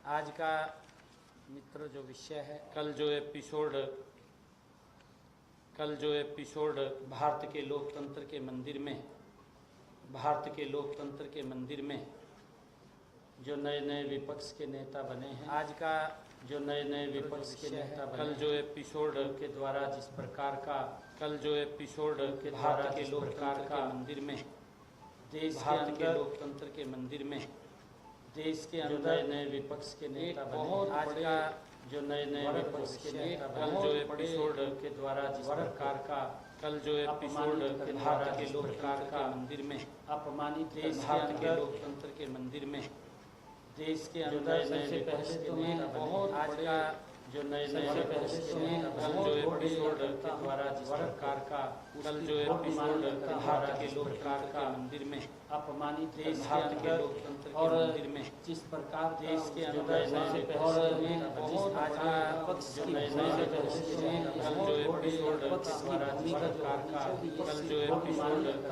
आज का मित्र जो विषय है, कल जो एपिसोड भारत के लोकतंत्र के मंदिर में जो नए नए विपक्ष के नेता बने हैं, आज का जो नए विपक्ष के नेता बने, कल जो एपिसोड के द्वारा जिस प्रकार का भारत के लोकतंत्र के मंदिर में, भारत के लोकतंत्र के मंदिर में देश के अंदर नए विपक्ष के नेता बने। आज का जो नए विपक्ष के नेता बने, जो एपिसोड के द्वारा जिस प्रकार का भारत के लोकतंत्र के मंदिर में अपमानित भारत के लोकतंत्र के मंदिर में देश के अंदर सबसे पहले तो मैं आज का जो नए विपक्ष के नेता बने, जो एपिसोड के द्वारा जिस प्रकार का भारत के लोकतंत्र के मंदिर में अपमानित भारत के लोकतंत्र के मंदिर में जिस प्रकार देश के अंदर सबसे पहले आज का जो नए विपक्ष के नेता बने, जो एपिसोड के द्वारा जिस प्रकार का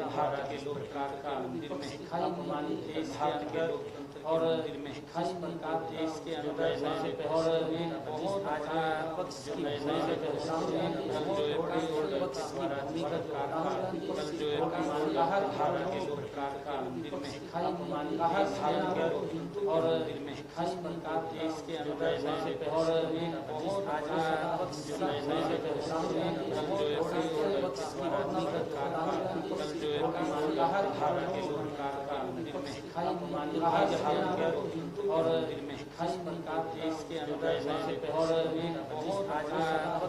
भारत के लोकतंत्र का मंदिर में अपमानित भारत के लोकतंत्र के मंदिर में जिस प्रकार देश के अंदर सबसे पहले आज का जो नए विपक्ष के नेता बने, जो एपिसोड के द्वारा जिस प्रकार का भारत के लोकतंत्र का मंदिर में अपमानित भारत के लोकतंत्र और मंदिर में जिस प्रकार देश के अंदर सबसे पहले आज का जो नए विपक्ष के नेता बने, जो एपिसोड के द्वारा जिस प्रकार का भारत के लोकतंत्र का मंदिर में अपमानित भारत के लोकतंत्र और मंदिर में जिस प्रकार देश के अंदर सबसे पहले आज का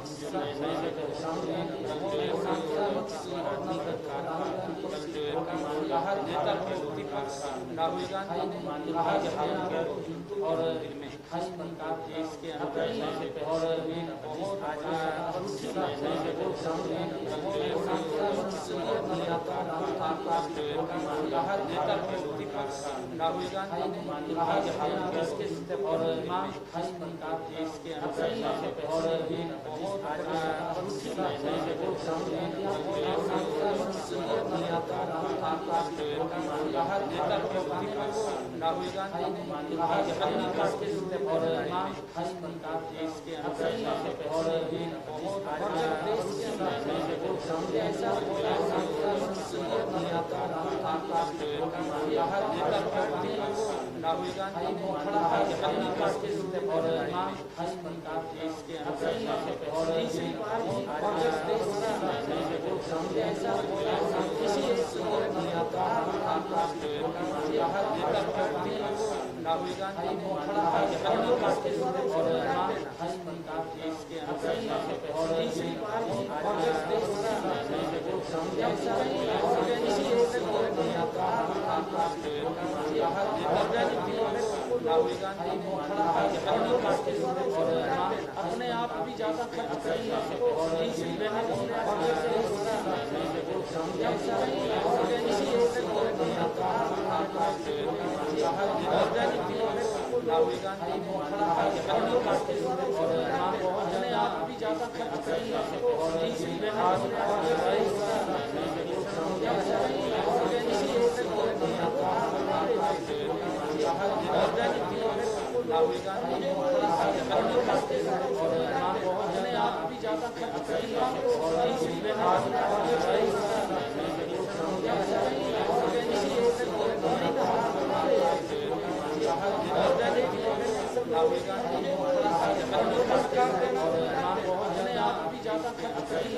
जो नए विपक्ष के नेता बने, जो एपिसोड के द्वारा जिस प्रकार का नेता के लोकतंत्र का राहुल गांधी भारत के लोकतंत्र और मंदिर में जिस प्रकार देश के अंदर सबसे पहले आज का जो नए विपक्ष के नेता बने, जो एपिसोड के द्वारा जिस प्रकार नेता के लोकतंत्र का राहुल गांधी भारत के लोकतंत्र और मंदिर में जिस प्रकार देश के अंदर सबसे पहले आज का जो नए विपक्ष के नेता बने, जो एपिसोड के नेता के लोकतंत्र राहुल गांधी भारत के लोकतंत्र और जिस प्रकार देश के अंदर सबसे पहले आज का जो नए विपक्ष के नेता बने, जो एपिसोड के नेता के लोकतंत्र राहुल गांधी भारत के लोकतंत्र और जिस प्रकार देश के अंदर सबसे पहले आज का राहुल गांधी भारत के लोकतंत्र और जिस प्रकार देश के अंदर सबसे पहले राहुल गांधी और अपने आप भी ज्यादा खर्च करेंगे और राहुल गांधी और अपने आप भी ज्यादा खर्च करेंगे और राहुल गांधी और अपने आप भी ज्यादा खर्च करेंगे और राहुल गांधी अपने आप भी ज्यादा खर्च करेंगे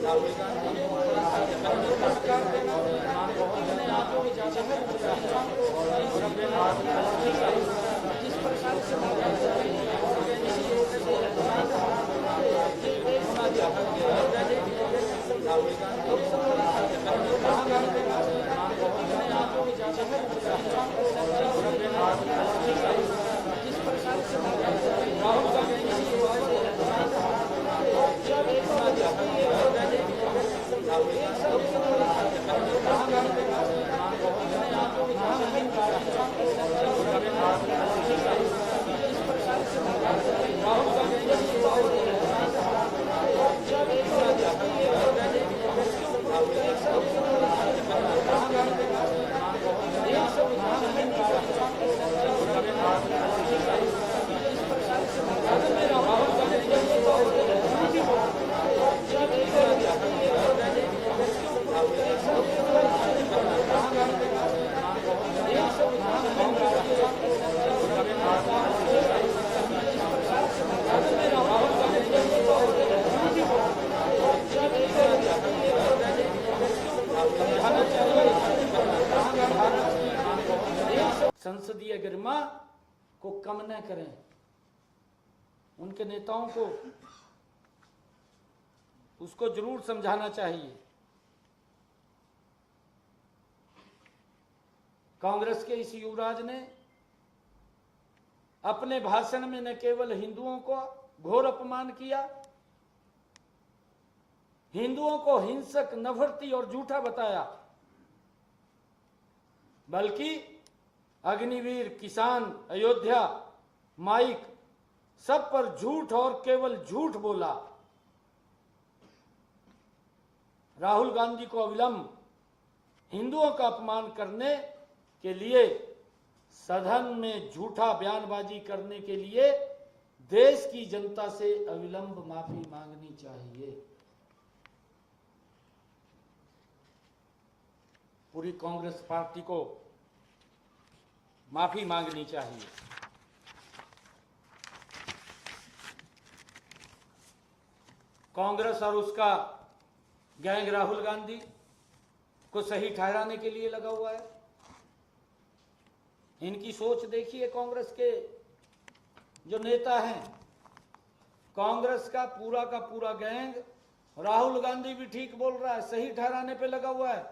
राहुल गांधी अपने आप भी ज्यादा जिस प्रकार से राहुल गांधी अपने आप भी ज्यादा जिस प्रकार से राहुल गांधी जिस प्रकार से को कम न करें, उनके नेताओं को उसको जरूर समझाना चाहिए। कांग्रेस के इस युवराज ने अपने भाषण में न केवल हिंदुओं को घोर अपमान किया, हिंदुओं को हिंसक, नफरती और झूठा बताया, बल्कि अग्निवीर, किसान, अयोध्या, माइक सब पर झूठ और केवल झूठ बोला। राहुल गांधी को अविलंब हिंदुओं का अपमान करने के लिए, सदन में झूठा बयानबाजी करने के लिए देश की जनता से अविलंब माफी मांगनी चाहिए। पूरी कांग्रेस पार्टी को माफी मांगनी चाहिए। कांग्रेस और उसका गैंग राहुल गांधी को सही ठहराने के लिए लगा हुआ है। इनकी सोच देखिए, कांग्रेस के जो नेता हैं, कांग्रेस का पूरा गैंग, राहुल गांधी भी ठीक बोल रहा है, सही ठहराने पे लगा हुआ है।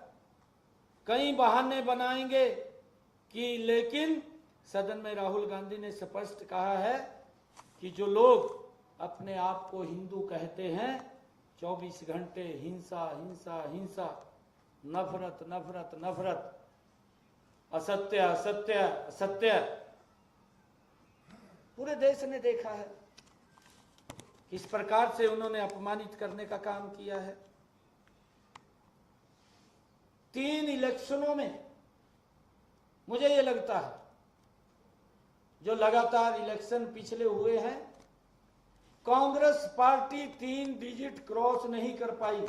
कई बहाने बनाएंगे कि, लेकिन सदन में राहुल गांधी ने स्पष्ट कहा है कि जो लोग अपने आप को हिंदू कहते हैं, 24 घंटे हिंसा हिंसा हिंसा, नफरत नफरत नफरत, असत्य असत्य असत्य, पूरे देश ने देखा है किस प्रकार से उन्होंने अपमानित करने का काम किया है। 3 इलेक्शनों में मुझे ये लगता है, जो लगातार इलेक्शन पिछले हुए हैं, कांग्रेस पार्टी 3 डिजिट क्रॉस नहीं कर पाई।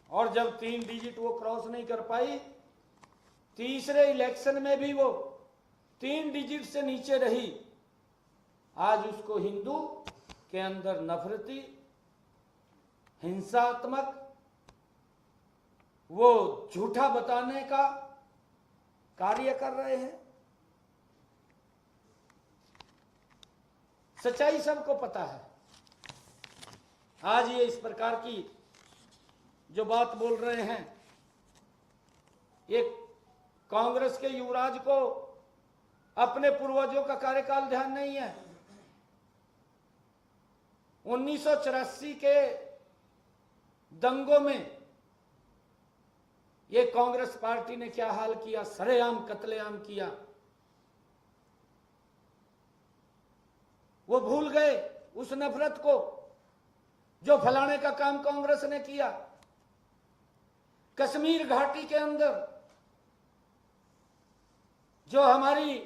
और जब 3 डिजिट वो क्रॉस नहीं कर पाई, तीसरे इलेक्शन में भी वो 3 डिजिट से नीचे रही। आज उसको हिंदू के अंदर नफरती, हिंसात्मक, वो झूठा बताने का कार्य कर रहे हैं। सच्चाई सबको पता है। आज ये इस प्रकार की जो बात बोल रहे हैं, एक कांग्रेस के युवराज को अपने पूर्वजों का कार्यकाल ध्यान नहीं है। 1984 के दंगों में ये कांग्रेस पार्टी ने क्या हाल किया, सरेआम कत्लेआम किया। वो भूल गए उस नफरत को जो फैलाने का काम कांग्रेस ने किया। कश्मीर घाटी के अंदर जो हमारी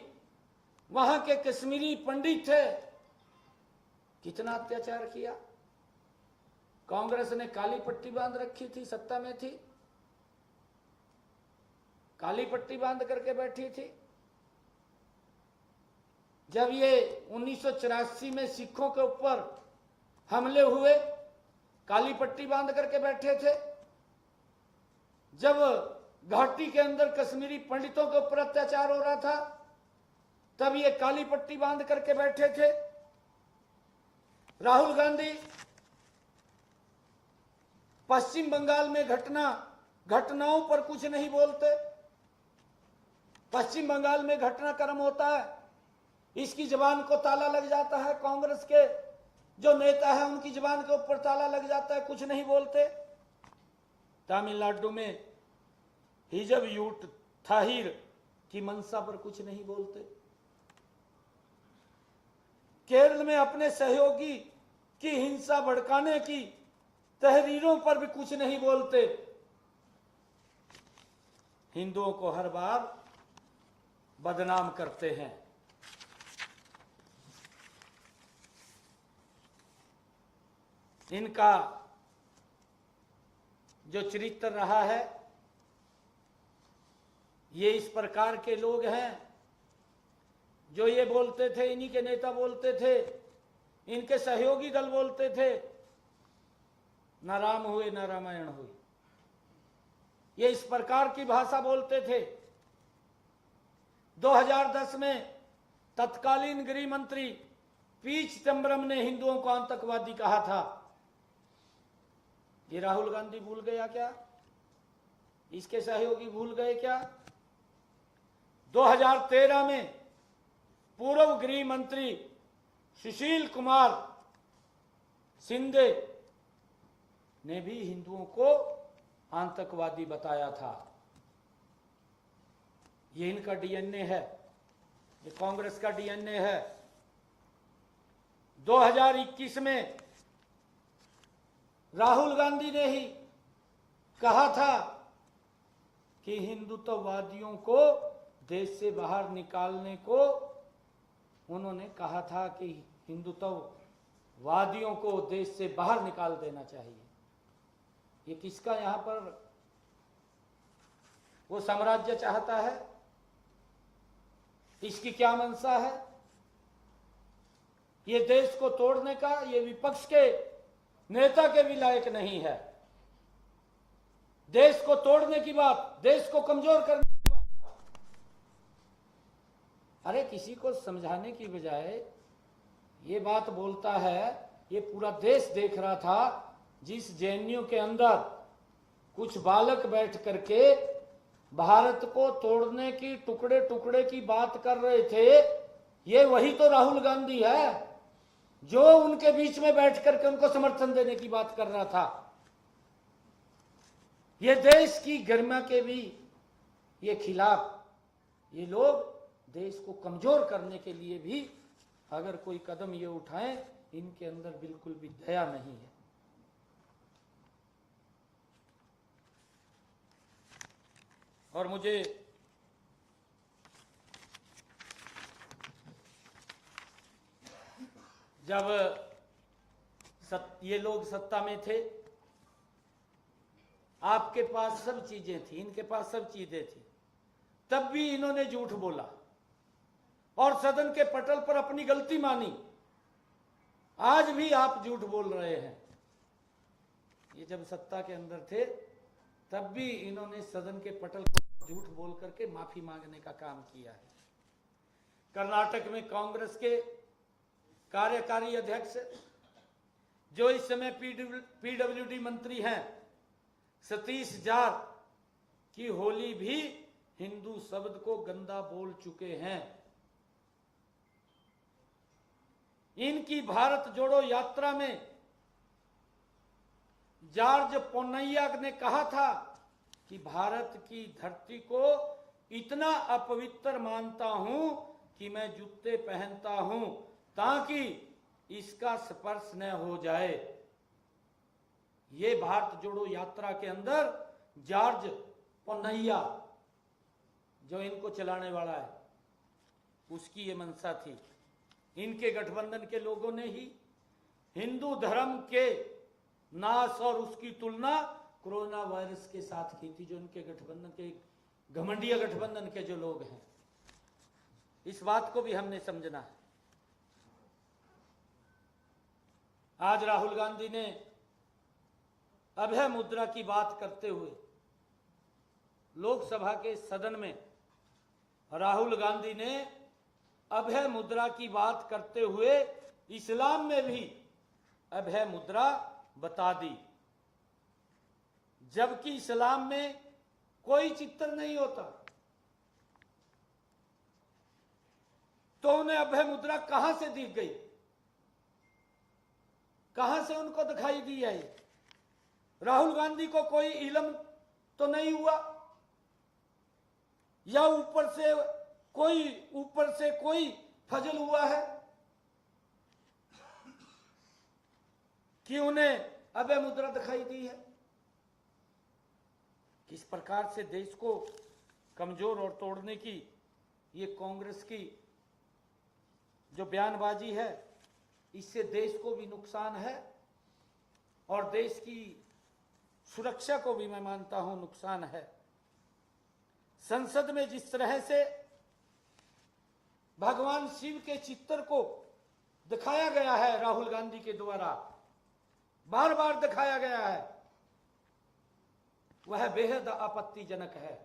वहां के कश्मीरी पंडित थे, कितना अत्याचार किया। कांग्रेस ने काली पट्टी बांध रखी थी, सत्ता में थी, काली पट्टी बांध करके बैठी थी। जब ये 1984 में सिखों के ऊपर हमले हुए, काली पट्टी बांध करके बैठे थे। जब घाटी के अंदर कश्मीरी पंडितों के ऊपर अत्याचार हो रहा था, तब ये काली पट्टी बांध करके बैठे थे। राहुल गांधी पश्चिम बंगाल में घटनाओं पर कुछ नहीं बोलते। पश्चिम बंगाल में घटनाक्रम होता है, इसकी जबान को ताला लग जाता है। कांग्रेस के जो नेता है उनकी जबान के ऊपर ताला लग जाता है, कुछ नहीं बोलते। तमिलनाडु में हिजब यूट थाहिर की मंशा पर कुछ नहीं बोलते। केरल में अपने सहयोगी की हिंसा भड़काने की तहरीरों पर भी कुछ नहीं बोलते। हिंदुओं को हर बार बदनाम करते हैं। इनका जो चरित्र रहा है, ये इस प्रकार के लोग हैं जो ये बोलते थे, इन्हीं के नेता बोलते थे, इनके सहयोगी दल बोलते थे, न राम हुए न रामायण हुई। ये इस प्रकार की भाषा बोलते थे। 2010 में तत्कालीन गृह मंत्री पी चिदंबरम ने हिंदुओं को आतंकवादी कहा था। ये राहुल गांधी भूल गया क्या? इसके सहयोगी भूल गए क्या? 2013 में पूर्व गृह मंत्री सुशील कुमार शिंदे ने भी हिंदुओं को आतंकवादी बताया था। ये इनका डीएनए है, ये कांग्रेस का डीएनए है। 2021 में राहुल गांधी ने ही कहा था कि हिंदुत्ववादियों को देश से बाहर निकालने को उन्होंने कहा था कि हिंदुत्ववादियों को देश से बाहर निकाल देना चाहिए। ये किसका यहां पर वो साम्राज्य चाहता है? इसकी क्या मंशा है? ये देश को तोड़ने का ये विपक्ष के नेता के भी लायक नहीं है। देश को तोड़ने की बात, देश को कमजोर करने की बात, अरे किसी को समझाने की बजाय ये बात बोलता है। ये पूरा देश देख रहा था जिस जेएनयू के अंदर कुछ बालक बैठ करके भारत को तोड़ने की टुकड़े टुकड़े की बात कर रहे थे। ये वही तो राहुल गांधी है जो उनके बीच में बैठ करके उनको समर्थन देने की बात कर रहा था। ये देश की गरिमा के भी ये खिलाफ, ये लोग देश को कमजोर करने के लिए भी अगर कोई कदम ये उठाएं, इनके अंदर बिल्कुल भी दया नहीं है। और मुझे जब ये लोग सत्ता में थे, आपके पास सब चीजें थी, इनके पास सब चीजें थी, तब भी इन्होंने झूठ बोला और सदन के पटल पर अपनी गलती मानी। आज भी आप झूठ बोल रहे हैं। ये जब सत्ता के अंदर थे तब भी इन्होंने सदन के पटल पर झूठ बोल करके माफी मांगने का काम किया है। कर्नाटक में कांग्रेस के कार्यकारी अध्यक्ष जो इस समय पीडब्ल्यूडी मंत्री हैं, सतीश जार की होली भी हिंदू शब्द को गंदा बोल चुके हैं। इनकी भारत जोड़ो यात्रा में जॉर्ज पोन्नैया ने कहा था कि भारत की धरती को इतना अपवित्र मानता हूं कि मैं जूते पहनता हूं ताकि इसका स्पर्श न हो जाए। ये भारत जोड़ो यात्रा के अंदर जॉर्ज पोन्नैया जो इनको चलाने वाला है, उसकी ये मंशा थी। इनके गठबंधन के लोगों ने ही हिंदू धर्म के नाश और उसकी तुलना कोरोना वायरस के साथ की थी, जो इनके गठबंधन के घमंडिया गठबंधन के जो लोग हैं। इस बात को भी हमने समझना है। आज राहुल गांधी ने अभय मुद्रा की बात करते हुए लोकसभा के सदन में राहुल गांधी ने अभय मुद्रा की बात करते हुए इस्लाम में भी अभय मुद्रा बता दी, जबकि इस्लाम में कोई चित्र नहीं होता। तो उन्हें अभय मुद्रा कहां से दिख गई? कहां से उनको दिखाई दी है? राहुल गांधी को कोई इल्म तो नहीं हुआ, या ऊपर से कोई फजल हुआ है कि उन्हें अभय मुद्रा दिखाई दी है? किस प्रकार से देश को कमजोर और तोड़ने की ये कांग्रेस की जो बयानबाजी है, इससे देश को भी नुकसान है और देश की सुरक्षा को भी मैं मानता हूं नुकसान है। संसद में जिस तरह से भगवान शिव के चित्र को दिखाया गया है, राहुल गांधी के द्वारा बार बार दिखाया गया है, वह बेहद आपत्तिजनक है।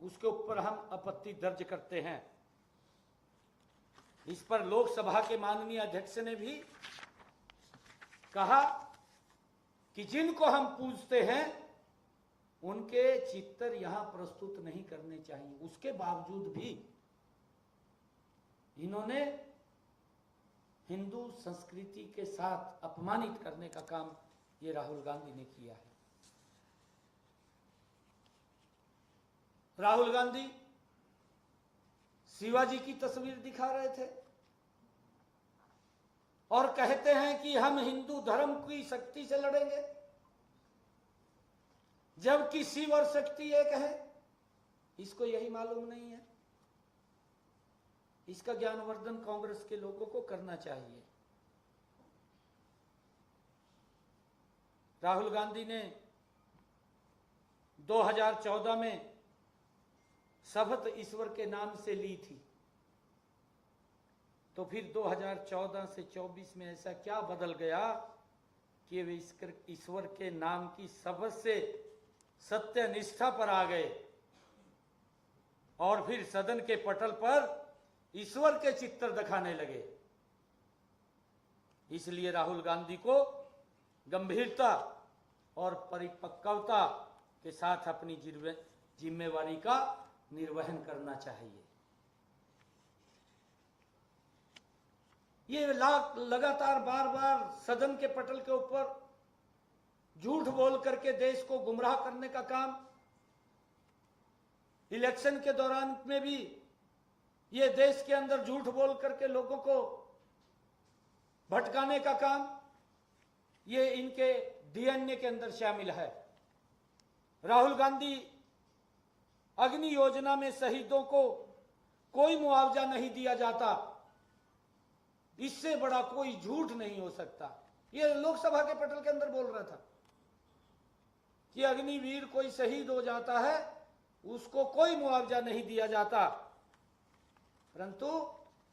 उसके ऊपर हम आपत्ति दर्ज करते हैं। इस पर लोकसभा के माननीय अध्यक्ष ने भी कहा कि जिनको हम पूजते हैं उनके चित्र यहां प्रस्तुत नहीं करने चाहिए। उसके बावजूद भी इन्होंने हिंदू संस्कृति के साथ अपमानित करने का काम ये राहुल गांधी ने किया है। राहुल गांधी शिवाजी की तस्वीर दिखा रहे थे और कहते हैं कि हम हिंदू धर्म की शक्ति से लड़ेंगे, जबकि शिव और शक्ति एक है। इसको यही मालूम नहीं है। इसका ज्ञानवर्धन कांग्रेस के लोगों को करना चाहिए। राहुल गांधी ने 2014 में शपथ ईश्वर के नाम से ली थी, तो फिर 2014 से 24 में ऐसा क्या बदल गया कि वे ईश्वर के नाम की शपथ से सत्य निष्ठा पर आ गए और फिर सदन के पटल पर ईश्वर के चित्र दिखाने लगे। इसलिए राहुल गांधी को गंभीरता और परिपक्वता के साथ अपनी जिम्मेवारी का निर्वहन करना चाहिए। ये लगातार बार बार सदन के पटल के ऊपर झूठ बोल करके देश को गुमराह करने का काम, इलेक्शन के दौरान में भी ये देश के अंदर झूठ बोल करके लोगों को भटकाने का काम, ये इनके डीएनए के अंदर शामिल है। राहुल गांधी अग्नि योजना में शहीदों को कोई मुआवजा नहीं दिया जाता, इससे बड़ा कोई झूठ नहीं हो सकता। ये लोकसभा के पटल के अंदर बोल रहा था कि अग्निवीर कोई शहीद हो जाता है, उसको कोई मुआवजा नहीं दिया जाता। परंतु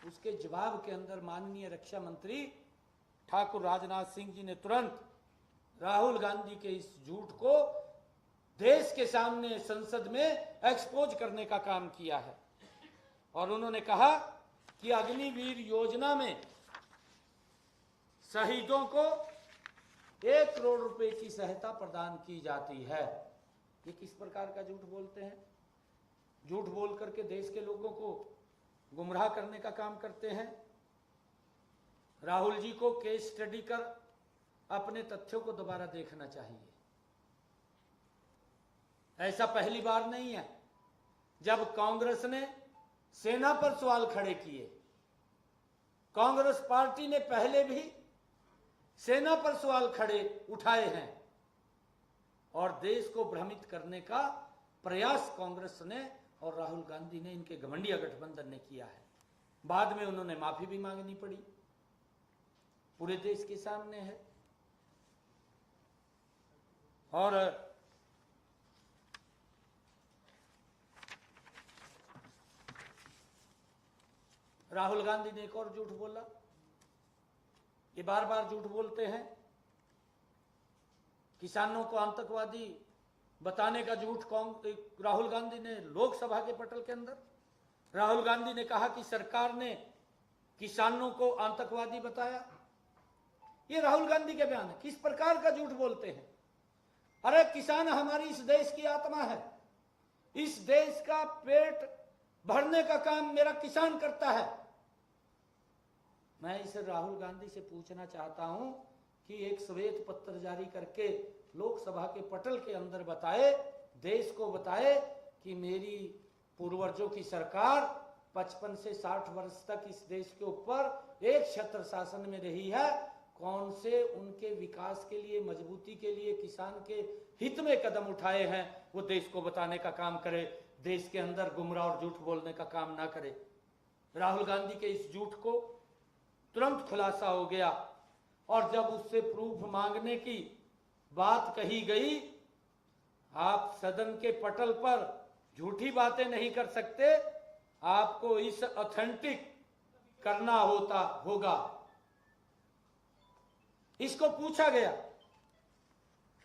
उसके जवाब के अंदर माननीय रक्षा मंत्री ठाकुर राजनाथ सिंह जी ने तुरंत राहुल गांधी के इस झूठ को देश के सामने संसद में एक्सपोज करने का काम किया है और उन्होंने कहा कि अग्निवीर योजना में शहीदों को 1 करोड़ रुपए की सहायता प्रदान की जाती है। ये किस प्रकार का झूठ बोलते हैं? झूठ बोल करके देश के लोगों को गुमराह करने का काम करते हैं। राहुल जी को केस स्टडी कर अपने तथ्यों को दोबारा देखना चाहिए। ऐसा पहली बार नहीं है जब कांग्रेस ने सेना पर सवाल खड़े किए। कांग्रेस पार्टी ने पहले भी सेना पर सवाल खड़े उठाए हैं और देश को भ्रमित करने का प्रयास कांग्रेस ने और राहुल गांधी ने, इनके घमंडिया गठबंधन ने किया है। बाद में उन्होंने माफी भी मांगनी पड़ी, पूरे देश के सामने है। और राहुल गांधी ने एक और झूठ बोला। ये बार बार झूठ बोलते हैं। किसानों को आतंकवादी बताने का झूठ राहुल गांधी ने लोकसभा के पटल के अंदर। राहुल गांधी ने कहा कि सरकार ने किसानों को आतंकवादी बताया। ये राहुल गांधी के बयान है। किस प्रकार का झूठ बोलते हैं? अरे किसान हमारी इस देश की आत्मा है, इस देश का पेट भरने का काम मेरा किसान करता है। मैं इस राहुल गांधी से पूछना चाहता हूं कि एक श्वेत पत्र जारी करके लोकसभा के पटल के अंदर बताए, देश को बताए कि मेरी पूर्वजों की सरकार 55 से 60 वर्ष तक इस देश के ऊपर एक छत्र शासन में रही है। कौन से उनके विकास के लिए, मजबूती के लिए, किसान के हित में कदम उठाए हैं, वो देश को बताने का काम करे। देश के अंदर गुमराह और झूठ बोलने का काम ना करे। राहुल गांधी के इस झूठ को तुरंत खुलासा हो गया और जब उससे प्रूफ मांगने की बात कही गई, आप सदन के पटल पर झूठी बातें नहीं कर सकते, आपको इस ऑथेंटिक करना होगा। इसको पूछा गया,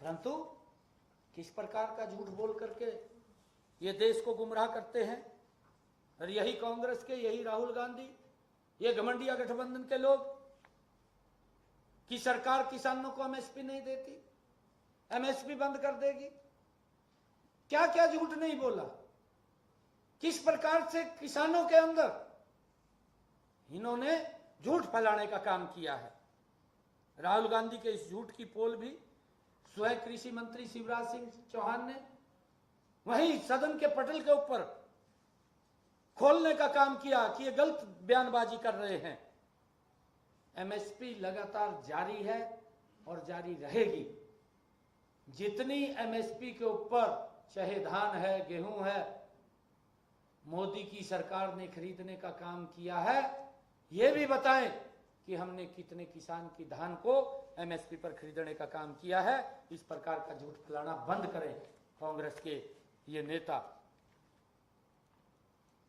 परंतु किस प्रकार का झूठ बोल करके ये देश को गुमराह करते हैं। और यही कांग्रेस के, यही राहुल गांधी, ये घमंडिया गठबंधन के लोग कि सरकार किसानों को एमएसपी नहीं देती, एमएसपी बंद कर देगी। क्या क्या झूठ नहीं बोला, किस प्रकार से किसानों के अंदर इन्होंने झूठ फैलाने का काम किया है। राहुल गांधी के इस झूठ की पोल भी स्वयं कृषि मंत्री शिवराज सिंह चौहान ने वहीं सदन के पटल के ऊपर खोलने का काम किया कि ये गलत बयानबाजी कर रहे हैं। एमएसपी लगातार जारी है और जारी रहेगी। जितनी एमएसपी के ऊपर, चाहे धान है, गेहूं है, मोदी की सरकार ने खरीदने का काम किया है, ये भी बताएं कि हमने कितने किसान की धान को एमएसपी पर खरीदने का काम किया है। इस प्रकार का झूठ फैलाना बंद करें कांग्रेस के ये नेता।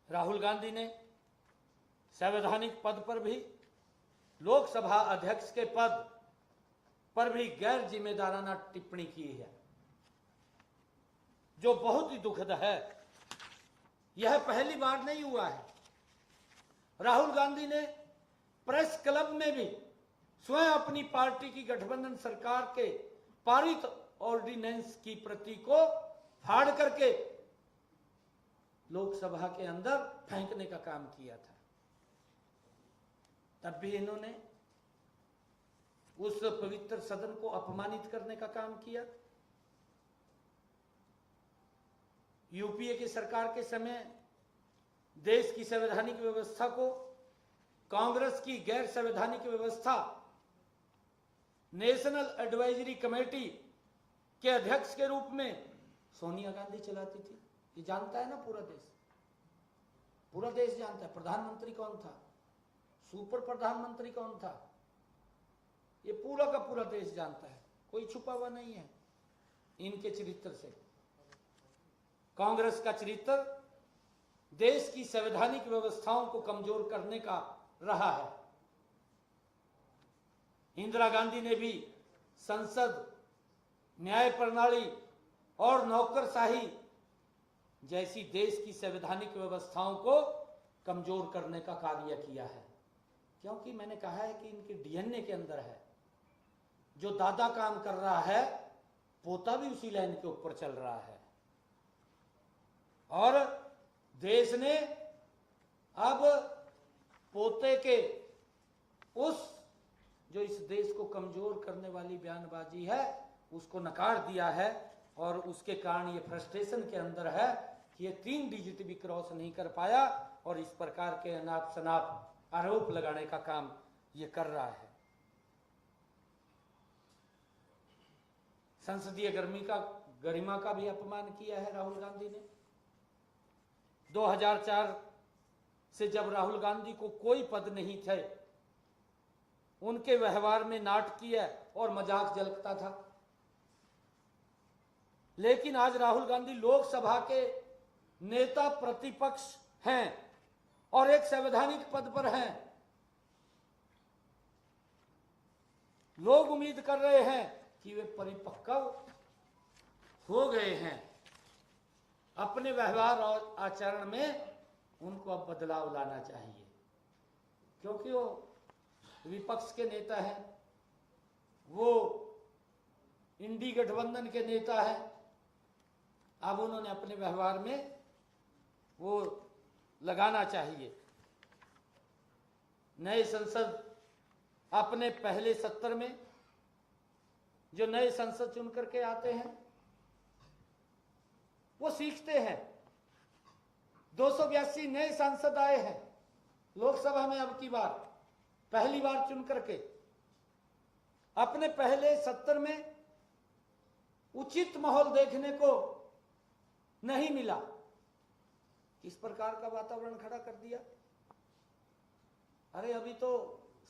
राहुल गांधी ने संवैधानिक पद पर भी, लोकसभा अध्यक्ष के पद पर भी गैर जिम्मेदाराना टिप्पणी की है, जो बहुत ही दुखद है। यह पहली बार नहीं हुआ है। राहुल गांधी ने प्रेस क्लब में भी स्वयं अपनी पार्टी की गठबंधन सरकार के पारित ऑर्डिनेंस की प्रति को फाड़ करके लोकसभा के अंदर फेंकने का काम किया था। तब भी इन्होंने उस पवित्र सदन को अपमानित करने का काम किया। यूपीए की सरकार के समय देश की संवैधानिक व्यवस्था को कांग्रेस की गैर संवैधानिक व्यवस्था नेशनल एडवाइजरी कमेटी के अध्यक्ष के रूप में सोनिया गांधी चलाती थी। ये जानता है ना पूरा देश, पूरा देश जानता है। प्रधानमंत्री कौन था, सुपर प्रधानमंत्री कौन था, ये पूरा का पूरा देश जानता है। कोई छुपा हुआ नहीं है इनके चरित्र से। कांग्रेस का चरित्र देश की संवैधानिक व्यवस्थाओं को कमजोर करने का रहा है। इंदिरा गांधी ने भी संसद, न्याय प्रणाली और नौकरशाही जैसी देश की संवैधानिक व्यवस्थाओं को कमजोर करने का कार्य किया है। क्योंकि मैंने कहा है कि इनके डीएनए के अंदर है। जो दादा काम कर रहा है, पोता भी उसी लाइन के ऊपर चल रहा है। और देश ने अब पोते के उस, जो इस देश को कमजोर करने वाली बयानबाजी है, उसको नकार दिया है। और उसके कारण ये फ्रस्ट्रेशन के अंदर है कि ये 3 डिजिट भी क्रॉस नहीं कर पाया और इस प्रकार के अनाप शनाप आरोप लगाने का काम ये कर रहा है। संसदीय गरिमा का भी अपमान किया है राहुल गांधी ने। 2004 से जब राहुल गांधी को कोई पद नहीं थे, उनके व्यवहार में नाटकीय और मजाक झलकता था। लेकिन आज राहुल गांधी लोकसभा के नेता प्रतिपक्ष हैं और एक संवैधानिक पद पर हैं। लोग उम्मीद कर रहे हैं कि वे परिपक्व हो गए हैं। अपने व्यवहार और आचरण में उनको अब बदलाव लाना चाहिए, क्योंकि वो विपक्ष के नेता हैं, वो इंडी गठबंधन के नेता हैं। अब उन्होंने अपने व्यवहार में वो लगाना चाहिए। नए संसद अपने पहले सत्र में जो नए संसद चुन करके आते हैं, वो सीखते हैं। 282 नए सांसद आए हैं लोकसभा में अब की बार, पहली बार चुन करके। अपने पहले सत्र में उचित माहौल देखने को नहीं मिला। किस प्रकार का वातावरण खड़ा कर दिया। अरे अभी तो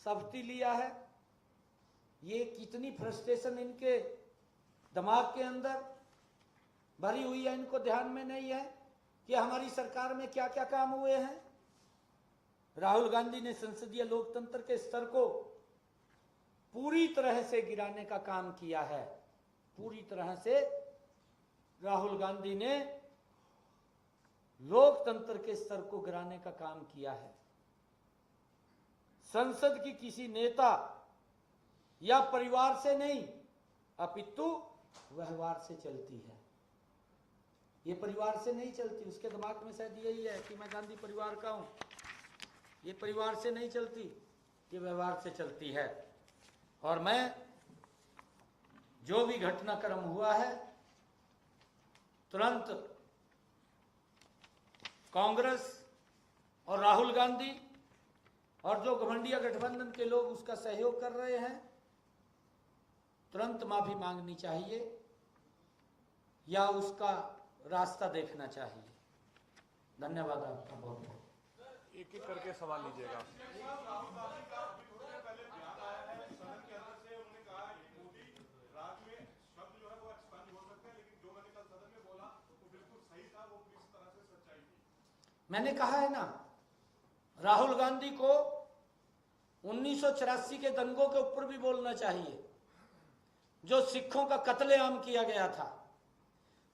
शपथ लिया है। ये कितनी फ्रस्ट्रेशन इनके दिमाग के अंदर भरी हुई है, इनको ध्यान में नहीं है कि हमारी सरकार में क्या क्या काम हुए हैं। राहुल गांधी ने संसदीय लोकतंत्र के स्तर को पूरी तरह से गिराने का काम किया है। पूरी तरह से राहुल गांधी ने लोकतंत्र के स्तर को गिराने का काम किया है। संसद की किसी नेता या परिवार से नहीं, अपितु व्यवहार से चलती है। ये परिवार से नहीं चलती। उसके दिमाग में शायद यही है कि मैं गांधी परिवार का हूं। ये परिवार से नहीं चलती, ये व्यवहार से चलती है। और मैं जो भी घटनाक्रम हुआ है, तुरंत कांग्रेस और राहुल गांधी और जो घमंडिया गठबंधन के लोग उसका सहयोग कर रहे हैं, तुरंत माफी मांगनी चाहिए या उसका रास्ता देखना चाहिए। धन्यवाद आपका बहुत बहुत। एक एक करके सवाल लीजिएगा। मैंने कहा है ना, राहुल गांधी को 1984 के दंगों के ऊपर भी बोलना चाहिए, जो सिखों का कत्लेआम किया गया था।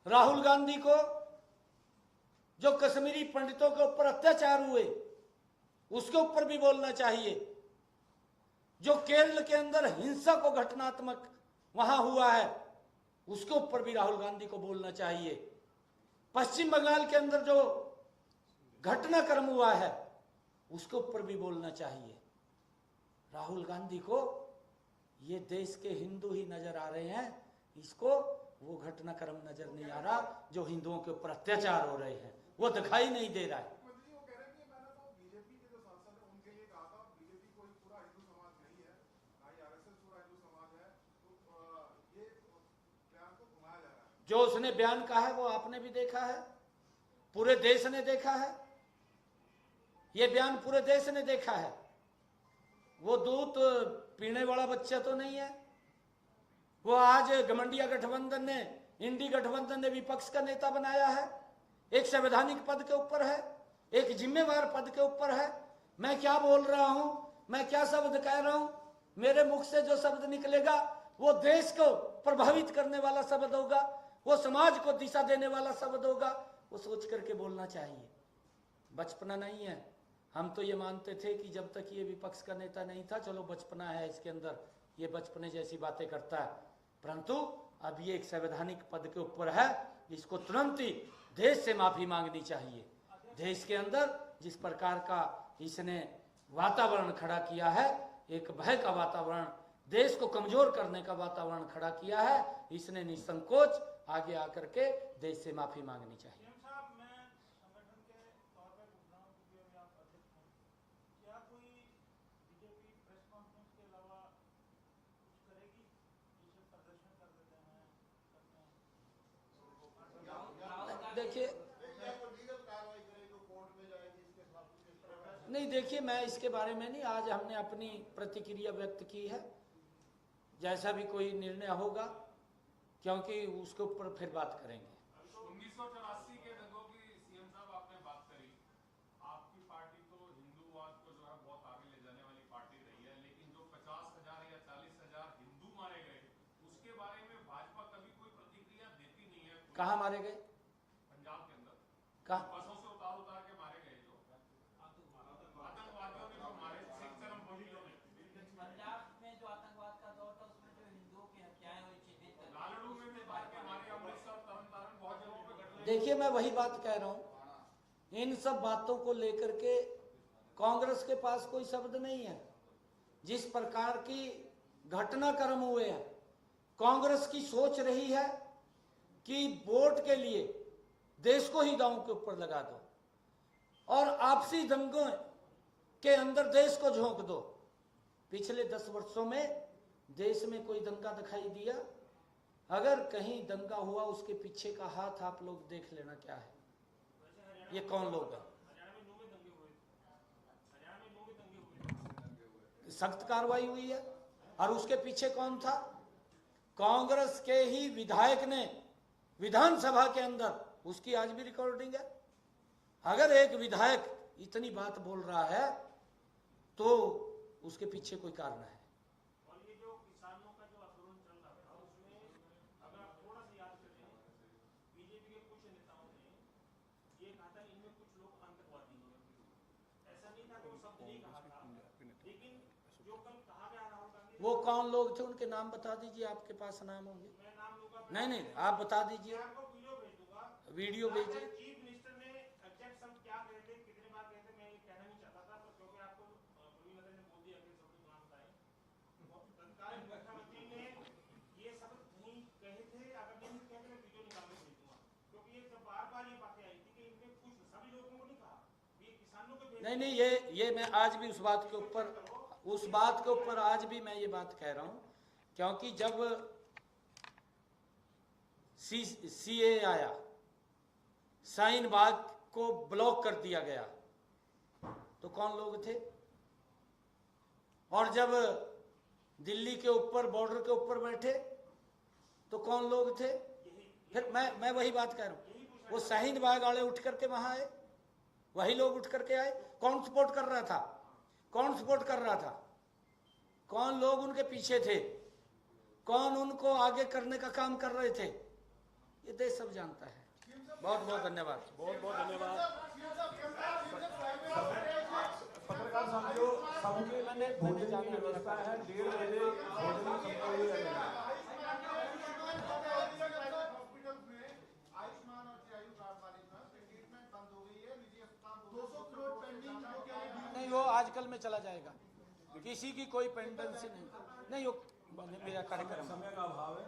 राहुल गांधी को जो कश्मीरी पंडितों के ऊपर अत्याचार हुए, उसके ऊपर भी बोलना चाहिए। जो केरल के अंदर हिंसा को घटनात्मक वहां हुआ है, उसके ऊपर भी राहुल गांधी को बोलना चाहिए। पश्चिम बंगाल के अंदर जो घटनाक्रम हुआ है, उसके ऊपर भी बोलना चाहिए। राहुल गांधी को ये देश के हिंदू ही नजर आ रहे हैं, इसको वो घटनाक्रम नजर नहीं आ रहा जो हिंदुओं के ऊपर अत्याचार हो रहे हैं, वो दिखाई नहीं दे रहा है। जो उसने बयान कहा है वो आपने भी देखा है, पूरे देश ने देखा है। ये बयान पूरे देश ने देखा है। वो दूध पीने वाला बच्चा तो नहीं है। वो आज घमंडिया गठबंधन ने, इंडी गठबंधन ने विपक्ष का नेता बनाया है, एक संवैधानिक पद के ऊपर है, एक जिम्मेवार पद के ऊपर है। मैं क्या बोल रहा हूं, मैं क्या शब्द कह रहा हूं, मेरे मुख से जो शब्द निकलेगा वो देश को प्रभावित करने वाला शब्द होगा, वो समाज को दिशा देने वाला शब्द होगा। वो सोच करके बोलना चाहिए। बचपना नहीं है। हम तो ये मानते थे कि जब तक ये विपक्ष का नेता नहीं था, चलो बचपना है इसके अंदर, ये बचपने जैसी बातें करता है। परंतु अब ये एक संवैधानिक पद के ऊपर है, इसको तुरंत ही देश से माफी मांगनी चाहिए। देश के अंदर जिस प्रकार का इसने वातावरण खड़ा किया है, एक भय का वातावरण, देश को कमजोर करने का वातावरण खड़ा किया है, इसने निसंकोच आगे आकर के देश से माफी मांगनी चाहिए। देखिए, नहीं देखिए, मैं इसके बारे में नहीं, आज हमने अपनी प्रतिक्रिया व्यक्त की है। जैसा भी कोई निर्णय होगा, क्योंकि उसके ऊपर फिर बात करेंगे। 1984 के दंगों की सीएम साहब आपने बात करी। आपकी पार्टी तो हिंदूवाद को जो है बहुत आगे ले जाने वाली पार्टी रही है, लेकिन जो 50,000 या 40,000 हिंदू मारे गए, उसके बारे में भाजपा कभी कोई प्रतिक्रिया देती नहीं है। कहाँ मारे गए? पंजाब के अंदर कहाँ? बसों से उतार के मारे गए, जो आतंकवादियों ने जो मारे, सिख धर्मपंथियों ने। पंजाब में जो आतंकवाद का दौर था, उसमें जो हिंदुओं की हत्याएं हुई थी, लालड़ू में भी मार के मारे, अमृतसर, तरनतारन, बहुत जगहों पे घटनाएं। देखिए, मैं वही बात कह रहा हूं, इन सब बातों को लेकर के कांग्रेस के पास कोई शब्द नहीं है। जिस प्रकार की घटनाक्रम हुए हैं, कांग्रेस की सोच रही है कि वोट के लिए देश को ही दांव के ऊपर लगा दो और आपसी दंगों के अंदर देश को झोंक दो। पिछले 10 वर्षों में देश में कोई दंगा दिखाई दिया? अगर कहीं दंगा हुआ, उसके पीछे का हाथ आप लोग देख लेना क्या है, ये कौन लोग हैं। सख्त कार्रवाई हुई है, और उसके पीछे कौन था? कांग्रेस के ही विधायक ने विधानसभा के अंदर, उसकी आज भी रिकॉर्डिंग है। अगर एक विधायक इतनी बात बोल रहा है तो उसके पीछे कोई कारण है। और ये जो किसानों का जो आंदोलन चल रहा था, उसमें अगर आप थोड़ा सा याद करें, बीजेपी के कुछ नेताओं ने ये कहा था वो कौन लोग थे, उनके नाम बता दीजिए, आपके पास नाम होंगे। नहीं नहीं, आप बता दीजिए, वीडियो भेजिए। चीफ मिनिस्टर ने एग्जैक्ट सब क्या कहे थे, कितने बार कहे थे, मैं ये कहना नहीं चाहता था, पर क्योंकि आपको प्रवीण नगर ने बोल दिया कि सब कुछ नाम बताएं। तत्कालीन मुख्यमंत्री ने ये शब्द नहीं कहे थे, अगर नहीं कहते मैं वीडियो निकाल के भेज दूंगा, क्योंकि ये जब बार बार ये बातें आई थी कि इनने कुछ सभी लोगों को नहीं कहा, ये किसानों को नहीं नहीं, ये मैं आज भी उस बात के ऊपर आज भी मैं ये बात कह रहा हूं, क्योंकि जब सीए आया, शाहीन बाग को ब्लॉक कर दिया गया, तो कौन लोग थे? और जब दिल्ली के ऊपर, बॉर्डर के ऊपर बैठे, तो कौन लोग थे? फिर मैं वही बात कह रहा हूं, वो शाहीन बाग वाले उठ करके वहां आए, वही लोग उठ करके आए। कौन सपोर्ट कर रहा था? कौन सपोर्ट कर रहा था? कौन लोग उनके पीछे थे? कौन उनको आगे करने का काम कर रहे थे? ये देश सब जानता है। बहुत बहुत धन्यवाद। बहुत बहुत धन्यवाद। पत्रकार साथियों, मैंने भोजन की व्यवस्था है, 1:30 बजे भोजन संपन्न हो जाएगा। हॉस्पिटल में आयुष्मान और जयायु कार्ड वाले ट्रीटमेंट बंद हो गई है, निजी अस्पताल 200 करोड़ पेंडिंग नहीं, वो आजकल में चला जाएगा, किसी की कोई पेंडेंसी नहीं, वो मेरा कार्यक्रम समय का अभाव है।